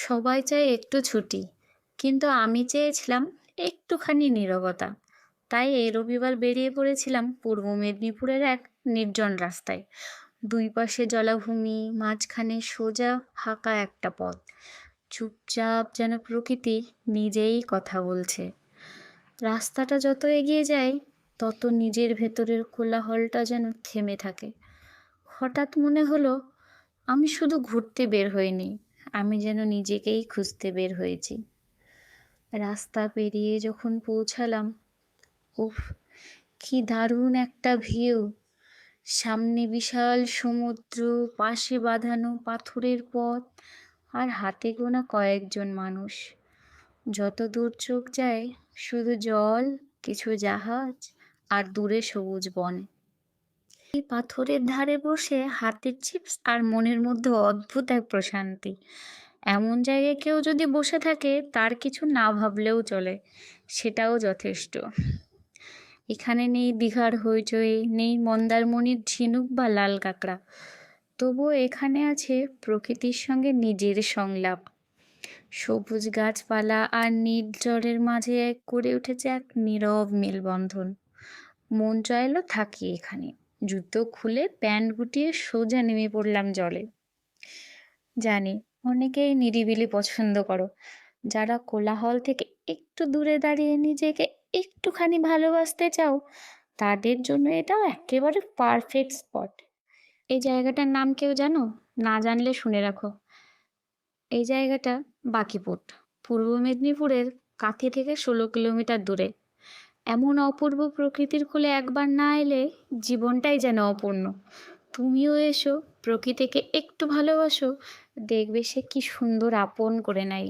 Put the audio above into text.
সবাই চায় একটু ছুটি, কিন্তু আমি চেয়েছিলাম একটুখানি নীরবতা। তাই এই রবিবার বেরিয়ে পড়েছিলাম পূর্ব মেদিনীপুরের এক নির্জন রাস্তায়। দুই পাশে জলাভূমি, মাঝখানে সোজা ফাঁকা একটা পথ। চুপচাপ যেন প্রকৃতি নিজেই কথা বলছে। রাস্তাটা যত এগিয়ে যায় তত নিজের ভেতরের কোলাহলটা যেন থেমে থাকে। হঠাৎ মনে হলো আমি শুধু ঘুরতে বের হইনি, আমি যেন নিজেকেই খুঁজতে বের হয়েছি। রাস্তা পেরিয়ে যখন পৌঁছালাম, উফ, কি দারুণ একটা ভিউ! সামনে বিশাল সমুদ্র, পাশে বাঁধানো পাথরের পথ, আর হাতে গোনা কয়েকজন মানুষ। যত দূর চোখ যায় শুধু জল, কিছু জাহাজ আর দূরে সবুজ বন। এই পাথরের ধারে বসে হাতের চিপস আর মনের মধ্যে অদ্ভুত এক প্রশান্তি। এমন জায়গায় কেউ যদি বসে থাকে তার কিছু না ভাবলেও চলে, সেটাও যথেষ্ট। এখানে নেই দীঘার হইচই, নেই মন্দারমণির ঝিনুক বা লাল কাঁকড়া, তবুও এখানে আছে প্রকৃতির সঙ্গে নিজের সংলাপ। সবুজ গাছপালা আর নীল জলের মাঝে এক গড়ে উঠেছে এক নীরব মেলবন্ধন। মন চাইলো থাকি এখানে। জুতো খুলে প্যান্ট গুটিয়ে সোজা নেমে পড়লাম জলে। জানি অনেকেই নিরিবিলি পছন্দ করো, যারা কোলাহল থেকে একটু দূরে দাঁড়িয়ে নিজেকে একটুখানি ভালোবাসতে চাও, তাদের জন্য এটাও একেবারে পারফেক্ট স্পট। এই জায়গাটার নাম কেউ জানো? না জানলে শুনে রাখো। এই জায়গাটা বাঁকিপুর, পূর্ব মেদিনীপুরের কাঁথি থেকে 16 কিলোমিটার দূরে। এমন অপূর্ব প্রকৃতির কোলে একবার না এলে জীবনটাই যেন অপূর্ণ। তুমিও এসো, প্রকৃতিকে একটু ভালোবাসো, দেখবে সে কি সুন্দর আপন করে নেয়।